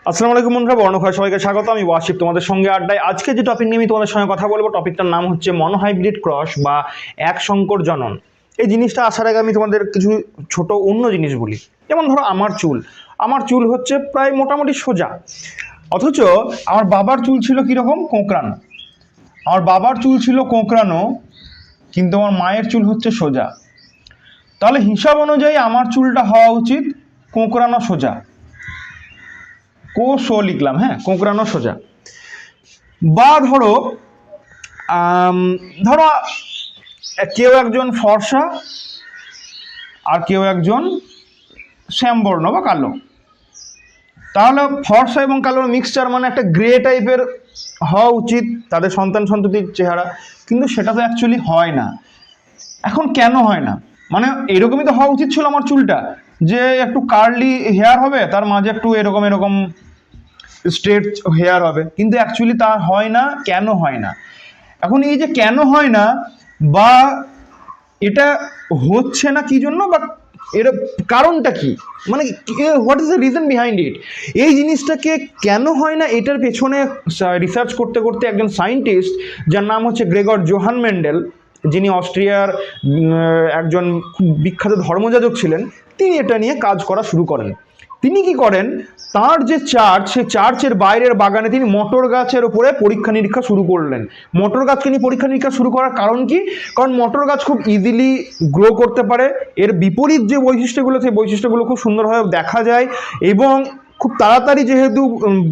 আসসালামু আলাইকুম বন্ধুরা, বর্ণক্ষয় সবাইকে স্বাগত। আমি ওয়াসিফ তোমাদের সঙ্গে আড্ডায়। আজকে যে টপিক নিয়ে আমি তোমাদের সঙ্গে কথা বলবো, টপিকটার নাম হচ্ছে মনোহাইব্রিড ক্রস বা এক সংকর জনন। এই জিনিসটা আসার আগে আমি তোমাদের কিছু ছোট অন্য জিনিস বলি। যেমন ধরো আমার চুল হচ্ছে প্রায় মোটামুটি সোজা, অথচ আমার বাবার চুল ছিল কীরকম, কোঁকড়ানো। আমার বাবার চুল ছিল কোঁকড়ানো, কিন্তু আমার মায়ের চুল হচ্ছে সোজা। তাহলে হিসাব অনুযায়ী আমার চুলটা হওয়া উচিত কোঁকড়ানো সোজা। কোষও লিখলাম, হ্যাঁ, কোঁকড়ানো সোজা। বা ধরো ধরো কেউ একজন ফর্সা আর কেউ একজন শ্যামবর্ণ বা কালো, তাহলে ফর্সা এবং কালোর মিক্সচার মানে একটা গ্রে টাইপের হওয়া উচিত তাদের সন্তান সন্ততির চেহারা, কিন্তু সেটা তো অ্যাকচুয়ালি হয় না। এখন কেন হয় না? মানে এরকমই তো হওয়া উচিত ছিল আমার চুলটা, যে একটু কার্লি হেয়ার হবে, তার মাঝে একটু এরকম এরকম স্ট্রেট হেয়ার হবে, কিন্তু অ্যাকচুয়ালি তা হয় না। কেন হয় না? এখন এই যে কেন হয় না বা এটা হচ্ছে না কি জন্য, বা এর কারণটা কি, মানে what is the reason behind it, এই জিনিসটাকে কেন হয় না, এটার পেছনে রিসার্চ করতে করতে একজন সায়েন্টিস্ট, যার নাম হচ্ছে গ্রেগর জোহান মেন্ডেল, যিনি অস্ট্রিয়ার একজন খুব বিখ্যাত ধর্মযাজক ছিলেন, তিনি এটা নিয়ে কাজ করা শুরু করেন। তিনি কি করেন, তার যে চার্চ, সে চার্চের বাইরের বাগানে তিনি মটর গাছের ওপরে পরীক্ষা নিরীক্ষা শুরু করলেন। মটর গাছকে নিয়ে পরীক্ষা নিরীক্ষা শুরু করার কারণ কি? কারণ মটর গাছ খুব ইজিলি গ্রো করতে পারে, এর বিপরীত যে বৈশিষ্ট্যগুলো, সেই বৈশিষ্ট্যগুলো খুব সুন্দরভাবে দেখা যায়, এবং খুব তাড়াতাড়ি যেহেতু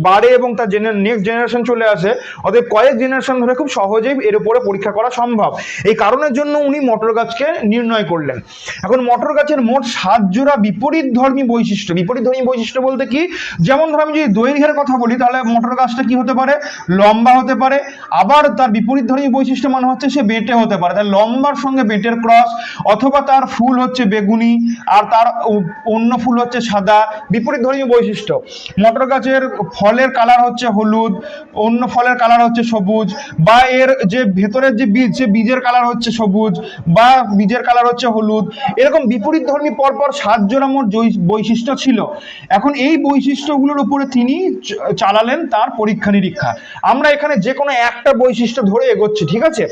বাড়ে এবং তার নেক্সট জেনারেশন চলে আসে, অতএব কয়েক জেনারেশন ধরে খুব সহজেই এর উপরে পরীক্ষা করা সম্ভব। এই কারণের জন্য উনি মটর গাছকে নির্ণয় করলেন। এখন মটর গাছের মোট 7 জোড়া বিপরীতধর্মী বৈশিষ্ট্য বলতে কি, যেমন ধর আমি যদি দৈর্ঘ্যের কথা বলি, তাহলে মটর গাছটা কি হতে পারে, লম্বা হতে পারে। আবার তার বিপরীতধর্মী বৈশিষ্ট্য মানে হচ্ছে সে বেঁটে হতে পারে, তার লম্বার সঙ্গে বেঁটের ক্রস, অথবা তার ফুল হচ্ছে বেগুনি আর তার অন্য ফুল হচ্ছে সাদা। বিপরীতধর্মী বৈশিষ্ট্য। মটর গাছের ফলের কালার হচ্ছে হলুদ, অন্য ফলের কালার হচ্ছে সবুজ, বা এর যে ভেতরের যে বীজ, সে বীজের কালার হচ্ছে সবুজ, বা বীজের কালার হচ্ছে হলুদ। এরকম বিপরীতধর্মী পরপর 7 জোড়া মোট বৈশিষ্ট্য ছিল। এখন এই বৈশিষ্ট্যগুলোর উপরে তিনি চালালেন তার পরীক্ষা নিরীক্ষা। আমরা এখানে যে কোনো একটা বৈশিষ্ট্য ধরে এগোচ্ছি, ঠিক আছে?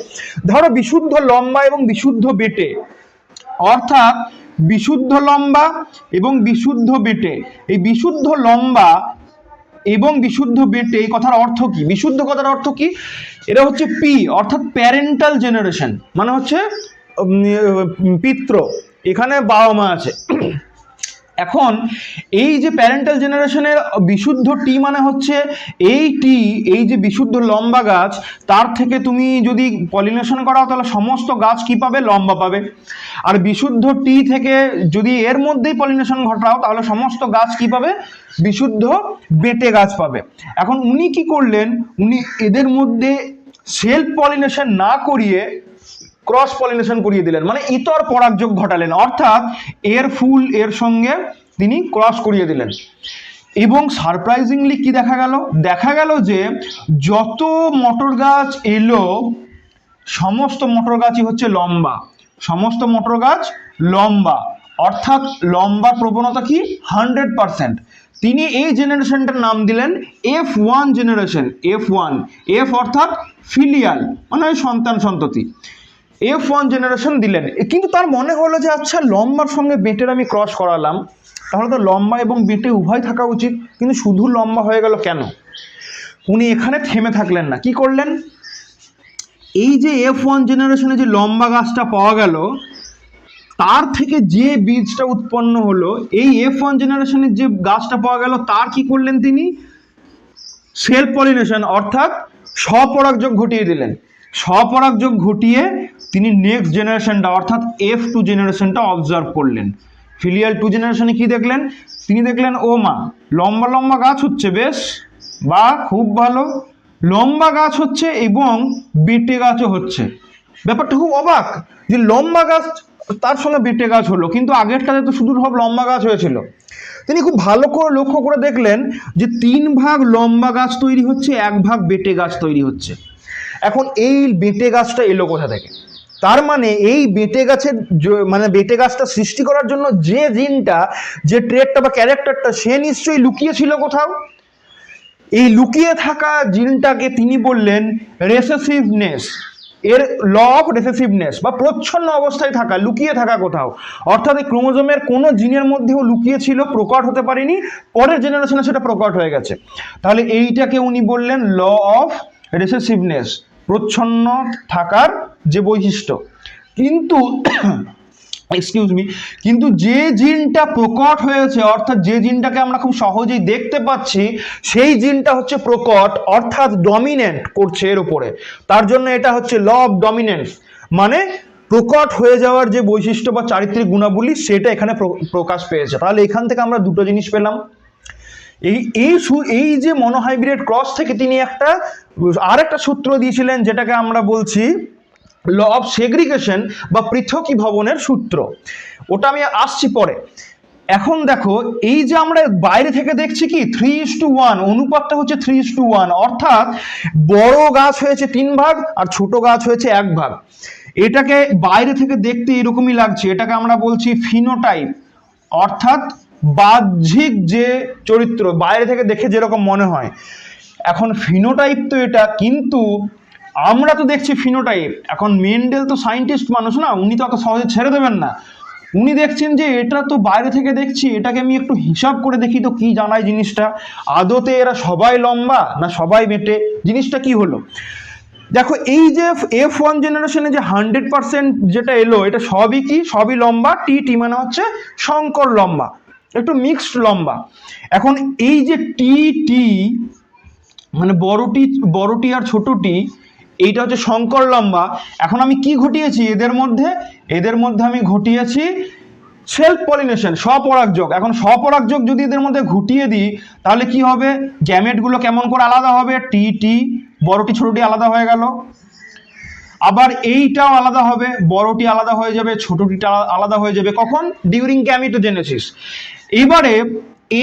ধরো বিশুদ্ধ লম্বা এবং বিশুদ্ধ বেটে, অর্থাৎ বিশুদ্ধ লম্বা এবং বিশুদ্ধ বেটে। এই বিশুদ্ধ লম্বা এবং বিশুদ্ধ বেটে, এই কথার অর্থ কি? বিশুদ্ধ কথার অর্থ কি? এটা হচ্ছে পি, অর্থাৎ প্যারেন্টাল জেনারেশন, মানে হচ্ছে পিতৃ, এখানে বাবা মা আছে। এখন এই যে প্যারেন্টাল জেনারেশনের বিশুদ্ধ টি মানে হচ্ছে এই যে বিশুদ্ধ লম্বা গাছ, তার থেকে তুমি যদি পলিনেশন করাও তাহলে সমস্ত গাছ কি পাবে, লম্বা পাবে। আর বিশুদ্ধ টি থেকে যদি এর মধ্যেই পলিনেশন ঘটাও তাহলে সমস্ত গাছ কি পাবে, বিশুদ্ধ বেটে গাছ পাবে। এখন উনি কি করলেন, উনি এদের মধ্যে সেলফ পলিনেশন না করিয়ে ক্রস পলিনেশন করিয়ে দিলেন, মানে ইতর পরাগযোগ ঘটালেন, অর্থাৎ এর ফুল এর সঙ্গে তিনি ক্রস করিয়ে দিলেন। এবং সারপ্রাইজিংলি কি দেখা গেল যে যত মটর গাছ এলো, সমস্ত মটর গাছই হচ্ছে লম্বা, সমস্ত মটর গাছ লম্বা, অর্থাৎ লম্বা প্রবণতা কি 100%। তিনি এই জেনারেশনটার নাম দিলেন F1 জেনারেশন। এফ অর্থাৎ ফিলিয়াল, মানে সন্তান সন্ততি। F1 জেনারেশন দিলেন। কিন্তু তার মনে হলো যে আচ্ছা, লম্বার সঙ্গে বেটের আমি ক্রস করালাম, তাহলে তো লম্বা এবং বেটে উভয় থাকা উচিত, কিন্তু শুধু লম্বা হয়ে গেল কেন? উনি এখানে থেমে থাকলেন না, কি করলেন, এই যে F1 জেনারেশনে যে লম্বা গাছটা পাওয়া গেল, তার থেকে যে বীজটা উৎপন্ন হলো, এই F1 জেনারেশনের যে গাছটা পাওয়া গেল, তার কি করলেন তিনি, সেলফ পলিনেশন, অর্থাৎ স্বপরাগযোগ ঘটিয়ে দিলেন। স্বপরাগযোগ ঘটিয়ে তিনি নেক্সট জেনারেশনটা, অর্থাৎ F2 জেনারেশনটা অবজার্ভ করলেন। ফিলিয়াল 2 জেনারেশনে কি দেখলেন, তিনি দেখলেন ও মা, লম্বা লম্বা গাছ হচ্ছে, বেশ, বা খুব ভালো, লম্বা গাছ হচ্ছে এবং বেটে গাছও হচ্ছে। ব্যাপারটা খুব অবাক যে লম্বা গাছ তার সঙ্গে বেটে গাছ হলো, কিন্তু আগেরটাতে তো শুধু সব লম্বা গাছ হয়েছিল। তিনি খুব ভালো করে লক্ষ্য করে দেখলেন যে 3 ভাগ লম্বা গাছ তৈরি হচ্ছে, 1 ভাগ বেটে গাছ তৈরি হচ্ছে। এখন এই বেটে গাছটা এলো কোথা থেকে? তার মানে এই বেটে গাছের, মানে বেটে গাছটা সৃষ্টি করার জন্য যে জিনটা, যে ট্রেটটা বা ক্যারেক্টারটা, সে নিশ্চয়ই লুকিয়ে ছিল কোথাও। এই লুকিয়ে থাকা জিনটাকে তিনি বললেন রেসেসিভনেস, এর ল অফ রেসেসিভনেস বা প্রচ্ছন্ন অবস্থায় থাকা, লুকিয়ে থাকা কোথাও, অর্থাৎ এই ক্রোমোজোমের কোনো জিনের মধ্যেও লুকিয়ে ছিল, প্রকট হতে পারেনি, পরের জেনারেশনে সেটা প্রকট হয়ে গেছে। তাহলে এইটাকে উনি বললেন ল অফ রেসেসিভনেস, প্রচ্ছন্ন থাকার যে বৈশিষ্ট্য। কিন্তু এক্সকিউজ মি, কিন্তু যে জিনটা প্রকট হয়েছে, অর্থাৎ যে জিনটাকে আমরা খুব সহজেই দেখতে পাচ্ছি, সেই জিনটা হচ্ছে প্রকট, অর্থাৎ ডমিনেন্ট করছে এর উপরে। তার জন্য এটা হচ্ছে ল অফ ডমিনেন্স, মানে প্রকট হয়ে যাওয়ার যে বৈশিষ্ট্য বা চারিত্রিক গুণাবলী সেটা এখানে প্রকাশ পেয়েছে। তাহলে এখান থেকে আমরা দুটো জিনিস পেলাম। এই যে মনোহাইব্রিড ক্রস থেকে তিনি আর একটা সূত্র দিয়েছিলেন, যেটাকে আমরা বলছি ল অফ সেগ্রিগেশন বা পৃথকীভবনের সূত্র। ওটা আমি আসছি পরে। এখন দেখো, এই যে আমরা বাইরে থেকে দেখছি কি 3:1, অনুপাতটা হচ্ছে 3:1, অর্থাৎ বড় গাছ হয়েছে 3 ভাগ আর ছোট গাছ হয়েছে 1 ভাগ। এটাকে বাইরে থেকে দেখতে এরকমই লাগছে, এটাকে আমরা বলছি ফিনোটাইপ, অর্থাৎ বাহ্যিক যে চরিত্র, বাইরে থেকে দেখে যেরকম মনে হয়। এখন ফিনোটাইপ তো এটা, কিন্তু আমরা তো দেখছি ফিনোটাইপ। এখন মেন্ডেল তো সায়েন্টিস্ট মানুষ না, উনি তো অত সহজে ছেড়ে দেবেন না। উনি দেখছেন যে এটা তো বাইরে থেকে দেখছি, এটাকে আমি একটু হিসাব করে দেখি তো কি জানাই জিনিসটা, আদতে এরা সবাই লম্বা না সবাই বেটে, জিনিসটা কি হলো। দেখো, এই যে F1 জেনারেশনে যে 100% যেটা এলো, এটা সবই কি, সবই লম্বা। টি মানে হচ্ছে সংকর লম্বা, একটু মিক্সড লম্বা। এখন এই যে টি মানে বড়টি আর ছোটটি, এইটা হচ্ছে সংকর লম্বা। এখন আমি কি ঘটিয়েছি এদের মধ্যে আমি ঘটিয়েছি সেলফ পলিনেশন, স্বপরাগযোগ। এখন স্বপরাগযোগ যদি এদের মধ্যে ঘটিয়ে দিই, তাহলে কি হবে, গ্যামেটগুলো কেমন করে আলাদা হবে, টি বড়টি ছোটটি আলাদা হয়ে গেল। আবার এইটাও আলাদা হবে, বড়টি আলাদা হয়ে যাবে, ছোটটিটা আলাদা হয়ে যাবে। কখন, ডিউরিং গ্যামিটোজেনেসিস। এবারে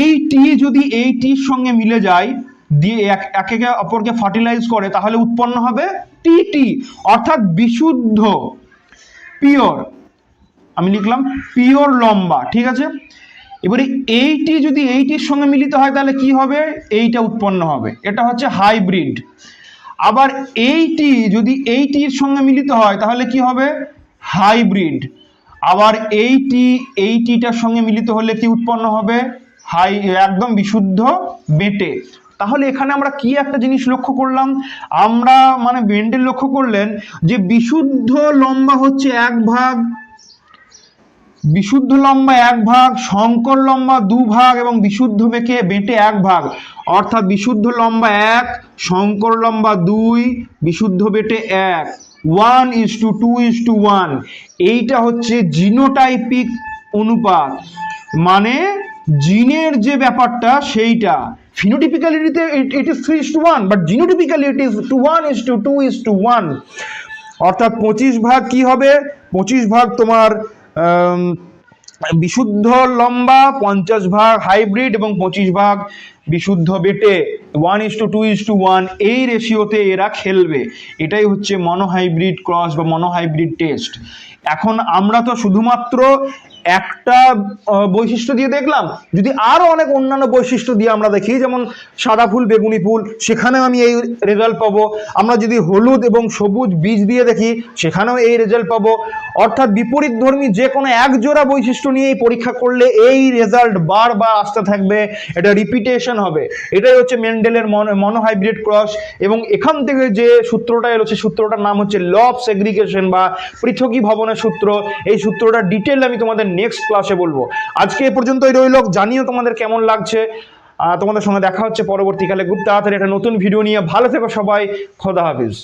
এই টি যদি এই টির সঙ্গে মিলে যায়, দিয়ে একে অপরকে ফার্টিলাইজ করে, তাহলে উৎপন্ন হবে টি, অর্থাৎ বিশুদ্ধ, পিওর। আমি লিখলাম পিওর লম্বা, ঠিক আছে। এবারে এইটি যদি এইটির সঙ্গে মিলিত হয়, তাহলে কি হবে, এইটা উৎপন্ন হবে, এটা হচ্ছে হাইব্রিড। আবার এইটি যদি এইটির সঙ্গে মিলিত হয়, তাহলে কি হবে, হাইব্রিড। আবার এইটিটার সঙ্গে মিলিত হলে কি উৎপন্ন হবে, একদম বিশুদ্ধ বেটে। তাহলে এখানে আমরা কি একটা জিনিস লক্ষ্য করলাম, আমরা মানে মেন্ডেল লক্ষ্য করলেন যে বিশুদ্ধ লম্বা হচ্ছে 1 ভাগ, বিশুদ্ধ লম্বা 1 ভাগ, সংকর লম্বা 2 ভাগ এবং বিশুদ্ধ বেটে 1 ভাগ, অর্থাৎ বিশুদ্ধ লম্বা 1, সংকর লম্বা 2, বিশুদ্ধ বেটে 1, 1:2:1। এইটা হচ্ছে জিনোটাইপিক অনুপাত, মানে জিনের যে ব্যাপারটা সেইটা। ফিনোটিপিক্যালিটিতে it is 3:1, but genotypically it is 1:2:1। অর্থাৎ 25 ভাগ কি হবে, 25 ভাগ তোমার বিশুদ্ধ লম্বা, 50 ভাগ হাইব্রিড এবং 25 ভাগ বিশুদ্ধ বেটে, 1:2:1। এই রেশিওতে এরা খেলবে। এটাই হচ্ছে মনোহাইব্রিড ক্রস বা মনোহাইব্রিড টেস্ট। এখন আমরা তো শুধুমাত্র একটা বৈশিষ্ট্য দিয়ে দেখলাম, যদি আরো অনেক অন্যান্য বৈশিষ্ট্য দিয়ে আমরা দেখি, যেমন সাদা ফুল বেগুনি ফুল, সেখানেও আমি এই রেজাল্ট পাবো। আমরা যদি হলুদ এবং সবুজ বীজ দিয়ে দেখি, সেখানেও এই রেজাল্ট পাবো। অর্থাৎ বিপরীতধর্মী যে কোনো এক জোড়া বৈশিষ্ট্য নিয়ে পরীক্ষা করলে এই রেজাল্ট বারবার আসতে থাকবে, এটা রিপিটেশন হবে। এটাই হচ্ছে মেন্ডেলের মনোহাইব্রিড ক্রস। এবং এখান থেকে যে সূত্রটা এলো, সেই সূত্রটার নাম হচ্ছে ল অফ সেগ্রিগেশন বা পৃথকীভবনের সূত্র। এই সূত্রটা ডিটেল আমি তোমাদের নেক্সট ক্লাসে বলবো। আজকে এ পর্যন্তই রইল, জানিও তোমাদের কেমন লাগছে। তোমাদের সঙ্গে দেখা হচ্ছে পরবর্তীকালে খুব তাড়াতাড়ি একটা নতুন ভিডিও নিয়ে। ভালো থেকো সবাই, খোদা হাফিজ।